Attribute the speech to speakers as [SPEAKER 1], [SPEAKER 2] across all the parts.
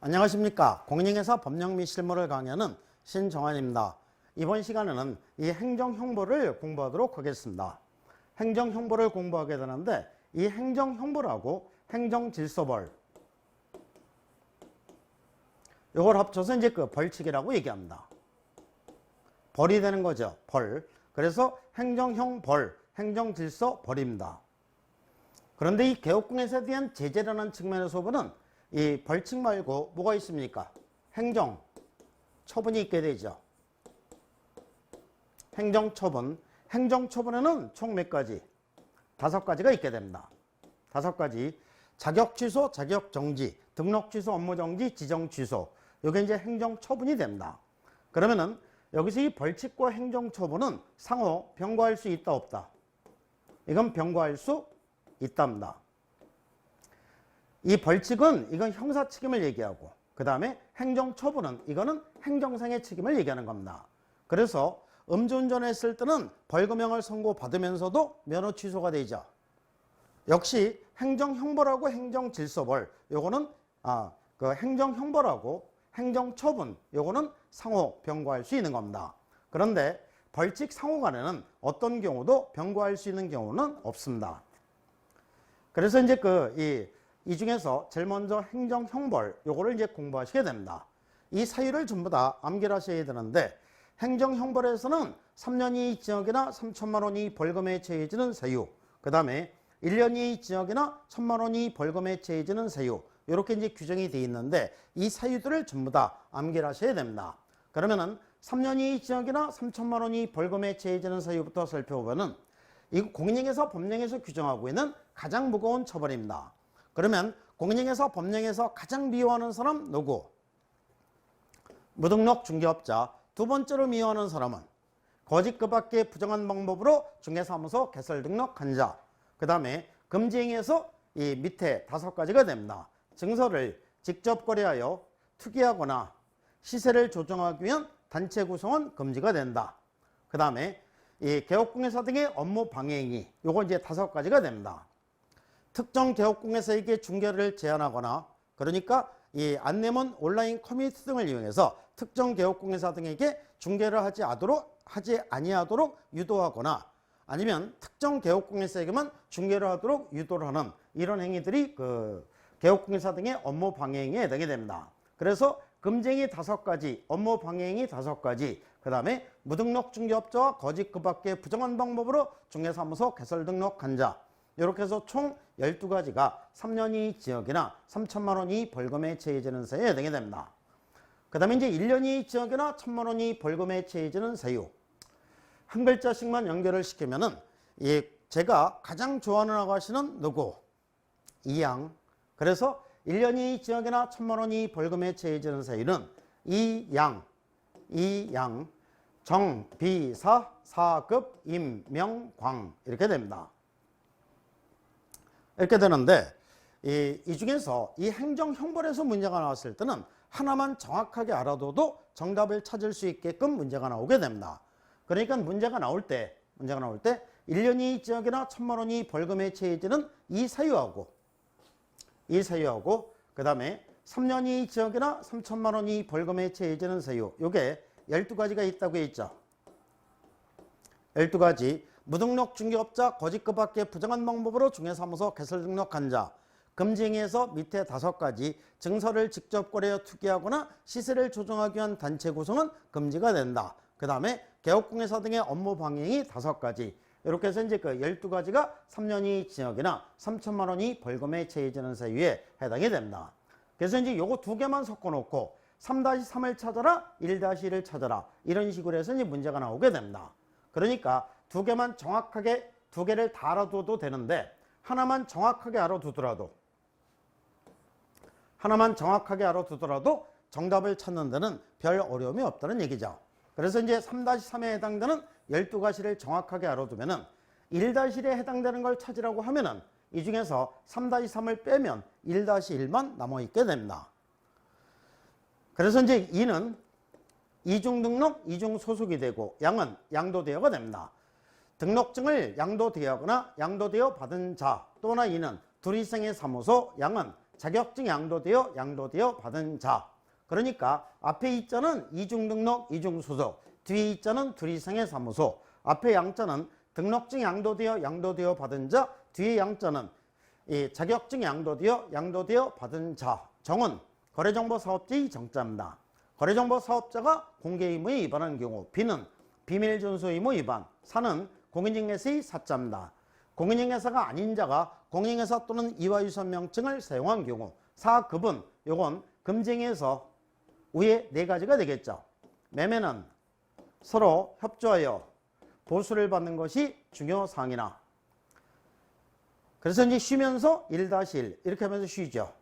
[SPEAKER 1] 안녕하십니까. 공인중개사 법령 및 실무를 강의하는 신정환입니다. 이번 시간에는 이 행정형벌을 공부하도록 하겠습니다. 행정형벌을 공부하게 되는데 이 행정형벌하고 행정질서벌 이걸 합쳐서 이제 그 벌칙이라고 얘기합니다. 벌이 되는 거죠. 벌. 그래서 행정형벌, 행정질서벌입니다. 그런데 이 개업공예사에 대한 제재라는 측면에서 보는 이 벌칙 말고 뭐가 있습니까? 행정, 처분이 있게 되죠. 행정처분. 행정처분에는 총 몇 가지? 5가지가 있게 됩니다. 5가지. 자격 취소, 자격 정지, 등록 취소, 업무 정지, 지정 취소. 이게 이제 행정처분이 됩니다. 그러면은 여기서 이 벌칙과 행정처분은 상호 병고할 수 있다 없다? 이건 병고할 수 있답니다. 이 벌칙은 이건 형사 책임을 얘기하고 그 다음에 행정처분은 이거는 행정상의 책임을 얘기하는 겁니다. 그래서 음주운전을 했을 때는 벌금형을 선고받으면서도 면허 취소가 되죠. 역시 행정형벌하고 행정질서벌 요거는 그 행정형벌하고 행정처분 요거는 상호 병고할 수 있는 겁니다. 그런데 벌칙 상호 간에는 어떤 경우도 병고할 수 있는 경우는 없습니다. 그래서 이제 이 중에서 제일 먼저 행정형벌 요거를 이제 공부하시게 됩니다. 이 사유를 전부 다 암기를 하셔야 되는데 행정형벌에서는 3년 이하 징역이나 3천만 원 이하 벌금에 처해지는 사유, 그 다음에 1년 이하 징역이나 1천만 원 이하 벌금에 처해지는 사유 이렇게 이제 규정이 되어 있는데 이 사유들을 전부 다 암기를 하셔야 됩니다. 그러면은 3년 이하 징역이나 3천만 원 이하 벌금에 처해지는 사유부터 살펴보면은 이 공인중개사 법령에서 규정하고 있는 가장 무거운 처벌입니다. 그러면 공인중개사 법령에서 가장 미워하는 사람 누구? 무등록 중개업자. 두 번째로 미워하는 사람은 거짓 그 밖에 부정한 방법으로 중개사무소 개설 등록한 자. 그 다음에 금지행위에서 이 밑에 5가지가 됩니다. 증서를 직접 거래하여 투기하거나 시세를 조정하기 위한 단체 구성은 금지가 된다. 그 다음에 이 개업공예사 등의 업무 방해행위 요거 이제 5가지가 됩니다. 특정 개업공예사에게 중개를 제한하거나 그러니까 이 안내문 온라인 커뮤니티 등을 이용해서 특정 개업공예사 등에게 중개를 하지 아니하도록 유도하거나 아니면 특정 개업공예사에게만 중개를 하도록 유도를 하는 이런 행위들이 그 개업공예사 등의 업무 방해행위에 해당이 됩니다. 그래서 금지행위 5가지, 업무 방해행위 5가지, 그 다음에 무등록 중개업자와 거짓 그 밖에 부정한 방법으로 중개사무소 개설 등록한 자 이렇게 해서 총 12가지가 3년 이하 징역이나 3천만 원 이하 벌금에 처해지는 사유에 해당이 됩니다. 그 다음에 이제 1년 이하 징역이나 1천만 원 이하 벌금에 처해지는 사유. 한 글자씩만 연결을 시키면은 제가 가장 좋아하는 아가씨는 누구? 이양. 그래서 1년 이하 징역이나 1천만 원 이하 벌금에 처해지는 사유는 이양, 정, 비, 사, 사급, 임, 명, 광 이렇게 됩니다. 이렇게 되는데 이 중에서 이 행정형벌에서 문제가 나왔을 때는 하나만 정확하게 알아둬도 정답을 찾을 수 있게끔 문제가 나오게 됩니다. 그러니까 문제가 나올 때 1년 이하 징역이나 1천만 원 이하 벌금에 처해지는 이 사유하고 그 다음에 3년 이하 징역이나 3천만 원 이하 벌금에 처해지는 사유 요게 12가지가 있다고 했죠. 12가지. 무등록 중개업자 거짓 그 밖에 부정한 방법으로 중개사무소 개설 등록한 자. 금지행위에서 밑에 5가지. 증서를 직접 거래하여 투기하거나 시세를 조정하기 위한 단체 구성은 금지가 된다. 그 다음에 개업공예사 등의 업무 방해행위 5가지. 이렇게 해서 이제 그 12가지가 3년 이하 징역이나 3천만 원 이하 벌금에 처해지는 사유에 해당이 됩니다. 그래서 이제 요거 2개만 섞어놓고 3-3을 찾아라, 1-1을 찾아라 이런 식으로 해서 이제 문제가 나오게 됩니다. 그러니까 2개만 정확하게 2개를 다 알아둬도 되는데 하나만 정확하게 알아두더라도 정답을 찾는 데는 별 어려움이 없다는 얘기죠. 그래서 이제 3-3에 해당되는 12가지를 정확하게 알아두면은 1-1에 해당되는 걸 찾으라고 하면은 이 중에서 3-3을 빼면 1-1만 남아있게 됩니다. 그래서 이제 이는 이중 등록, 이중 소속이 되고 양은 양도대여가 됩니다. 등록증을 양도대여하거나 양도대여 받은 자 또나 이는 둘이상의 사무소, 양은 자격증 양도되어 받은 자. 그러니까 앞에 이자는 이중등록, 이중소속, 뒤에 이자는 둘 이상의 사무소, 앞에 양자는 등록증 양도되어 받은 자, 뒤에 양자는 이 자격증 양도되어 받은 자. 정은 거래정보사업자의 정자입니다. 거래정보사업자가 공개의무에 위반한 경우, 비는 비밀준수의무 위반, 사는 공인중개사의 사자입니다. 공인중개사가 아닌 자가 공인중개사 또는 이화유선명칭을 사용한 경우, 사급은 요건 금쟁에서 위에 네 가지가 되겠죠. 매매는 서로 협조하여 보수를 받는 것이 중요사항이나, 그래서 이제 쉬면서 1-1 이렇게 하면서 쉬죠.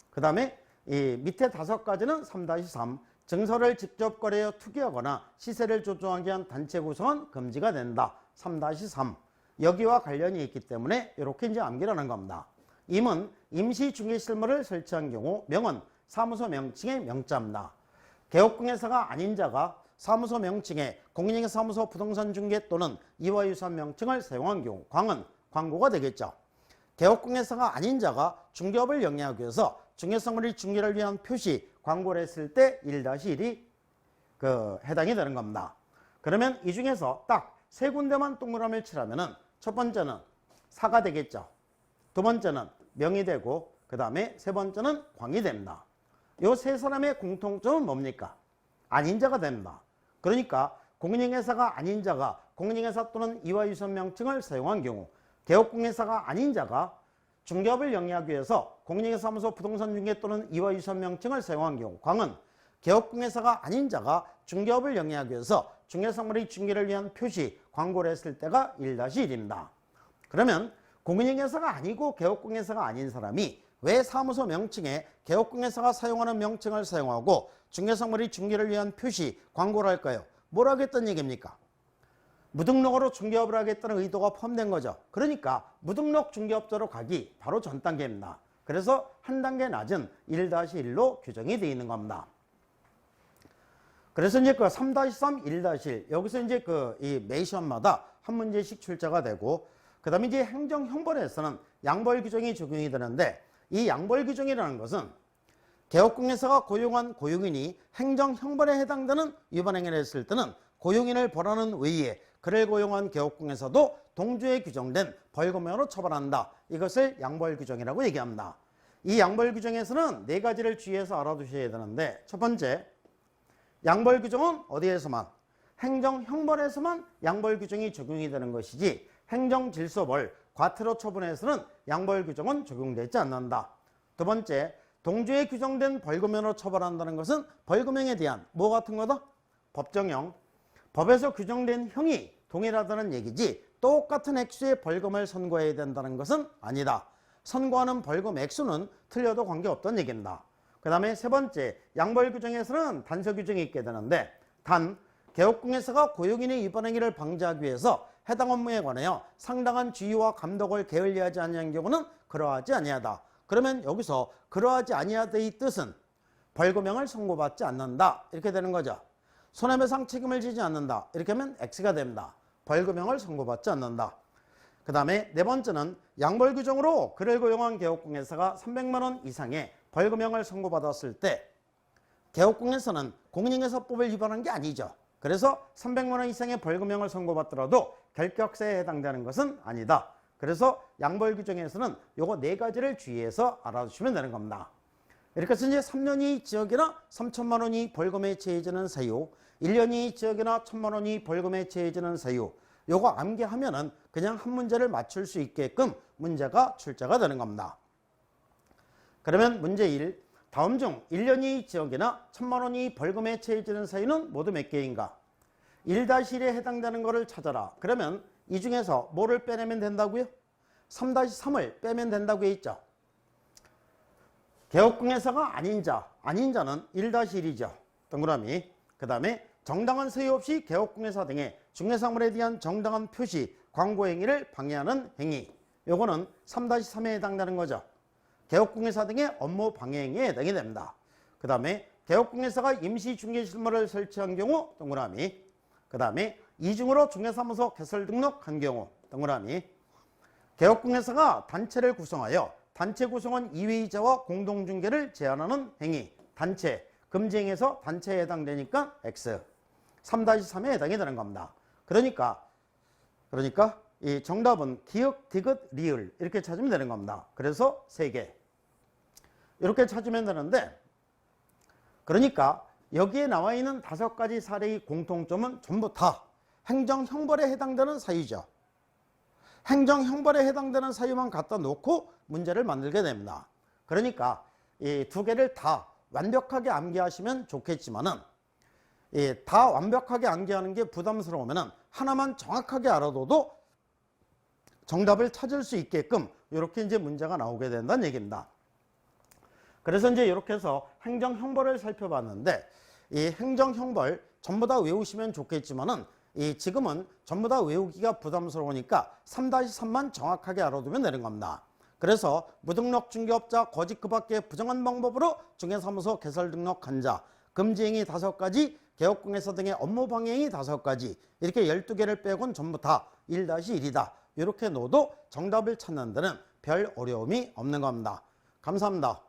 [SPEAKER 1] 그 다음에 이 밑에 5가지는 3-3 증서를 직접 거래하여 투기하거나 시세를 조정하기 위한 단체 구성은 금지가 된다. 3-3 여기와 관련이 있기 때문에 이렇게 이제 암기를 하는 겁니다. 임은 임시 중개실물을 설치한 경우, 명은 사무소 명칭의 명자입니다. 개업공개사가 아닌 자가 사무소 명칭에 공인중개사무소 부동산 중개 또는 이화유산 명칭을 사용한 경우, 광은 광고가 되겠죠. 개업공개사가 아닌 자가 중개업을 영위하기 위해서 중개사물의 중개를 위한 표시, 광고를 했을 때 1-1이 해당이 되는 겁니다. 그러면 이 중에서 딱 세 군데만 동그라미를 칠하면은 첫 번째는 사가 되겠죠. 두 번째는 명이 되고, 그 다음에 세 번째는 광이 됩니다. 이 세 사람의 공통점은 뭡니까? 아닌 자가 됩니다. 그러니까 공인중개사가 아닌 자가 공인중개사 또는 이화유선 명칭을 사용한 경우, 개업공개사가 아닌 자가 중개업을 영위하기 위해서 공인중개사무소 부동산 중개 또는 이화유선 명칭을 사용한 경우, 광은 개업공개사가 아닌 자가 중개업을 영위하기 위해서 중개사물의 중개를 위한 표시, 광고를 했을 때가 1-1입니다. 그러면 공인중개사가 아니고 개업공개사가 아닌 사람이 왜 사무소 명칭에 개업공개사가 사용하는 명칭을 사용하고 중개사물의 중개를 위한 표시, 광고를 할까요? 뭘 하겠다는 얘기입니까? 무등록으로 중개업을 하겠다는 의도가 포함된 거죠. 그러니까 무등록 중개업자로 가기 바로 전 단계입니다. 그래서 한 단계 낮은 1-1로 규정이 되어 있는 겁니다. 그래서 이제 3-3, 1-1 여기서 이제 이 매 시험마다 한 문제씩 출제가 되고, 그 다음에 이제 행정형벌에서는 양벌 규정이 적용이 되는데, 이 양벌 규정이라는 것은 개업공개사가 고용한 고용인이 행정형벌에 해당되는 위반 행위를 했을 때는 고용인을 벌하는 외에 그를 고용한 개업공개사도 동조에 규정된 벌금형으로 처벌한다. 이것을 양벌 규정이라고 얘기합니다. 이 양벌 규정에서는 네 가지를 주의해서 알아두셔야 되는데, 첫 번째, 양벌 규정은 어디에서만? 행정형벌에서만 양벌 규정이 적용이 되는 것이지 행정질서벌, 과태료 처분에서는 양벌 규정은 적용되지 않는다. 두 번째, 동조에 규정된 벌금형으로 처벌한다는 것은 벌금형에 대한 뭐 같은 거다? 법정형. 법에서 규정된 형이 동일하다는 얘기지 똑같은 액수의 벌금을 선고해야 된다는 것은 아니다. 선고하는 벌금 액수는 틀려도 관계없다는 얘기입니다. 그 다음에 세 번째, 양벌 규정에서는 단서 규정이 있게 되는데, 단 개업공개사가 고용인의 위반 행위를 방지하기 위해서 해당 업무에 관하여 상당한 주의와 감독을 게을리하지 아니한 경우는 그러하지 아니하다. 그러면 여기서 그러하지 아니하다의 뜻은 벌금형을 선고받지 않는다 이렇게 되는 거죠. 손해배상 책임을 지지 않는다 이렇게 하면 X가 됩니다. 벌금형을 선고받지 않는다. 그 다음에 네 번째는 양벌 규정으로 그를 고용한 개업공개사가 300만 원 이상의 벌금형을 선고받았을 때 개업공개사는 공인중개사법을 위반한 게 아니죠. 그래서 300만 원 이상의 벌금형을 선고받더라도 결격세에 해당되는 것은 아니다. 그래서 양벌 규정에서는 요거 네 가지를 주의해서 알아두시면 되는 겁니다. 이렇게 해서 이제 3년 이하 지역이나 3천만 원이 벌금에 처해지는 사유, 1년 이하 지역이나 1,000만 원이 벌금에 처해지는 사유, 요거 암기하면은 그냥 한 문제를 맞출 수 있게끔 문제가 출제가 되는 겁니다. 그러면 문제 1, 다음 중 1년 이하 지역이나 1,000만 원이 벌금에 처해지는 사유는 모두 몇 개인가? 1-1에 해당되는 것을 찾아라. 그러면 이 중에서 뭐를 빼내면 된다고요? 3-3을 빼면 된다고 했죠. 개업공개사가 아닌 자는 1-1이죠. 동그라미. 그 다음에 정당한 사유 없이 개업공개사 등의 중개사물에 대한 정당한 표시, 광고 행위를 방해하는 행위. 요거는 3-3에 해당되는 거죠. 개업공개사 등의 업무 방해 행위에 해당이 됩니다. 그 다음에 개업공개사가 임시 중개실물을 설치한 경우 동그라미. 그 다음에 이중으로 중개사무소 개설 등록한 경우 동그라미. 개업공개사가 단체를 구성하여 단체 구성원 이외이자와 공동중개를 제한하는 행위, 단체, 금지행에서 단체에 해당되니까 X, 3-3에 해당이 되는 겁니다. 그러니까 이 정답은 기역, 디귿, 리을 이렇게 찾으면 되는 겁니다. 그래서 3개 이렇게 찾으면 되는데, 그러니까 여기에 나와 있는 5가지 사례의 공통점은 전부 다 행정형벌에 해당되는 사유죠. 행정형벌에 해당되는 사유만 갖다 놓고 문제를 만들게 됩니다. 그러니까 이 2개를 다 완벽하게 암기하시면 좋겠지만은, 다 완벽하게 암기하는 게 부담스러우면은 하나만 정확하게 알아둬도 정답을 찾을 수 있게끔 이렇게 이제 문제가 나오게 된다는 얘기입니다. 그래서 이제 이렇게 해서 행정형벌을 살펴봤는데, 이 행정형벌 전부 다 외우시면 좋겠지만은 지금은 전부 다 외우기가 부담스러우니까 3-3만 정확하게 알아두면 되는 겁니다. 그래서 무등록 중개업자 거짓 그 밖에 부정한 방법으로 중개사무소 개설 등록한 자, 금지행위 5가지, 개업공예사 등의 업무 방해행위 5가지, 이렇게 12개를 빼곤 전부 다 1-1이다. 이렇게 놓어도 정답을 찾는 데는 별 어려움이 없는 겁니다. 감사합니다.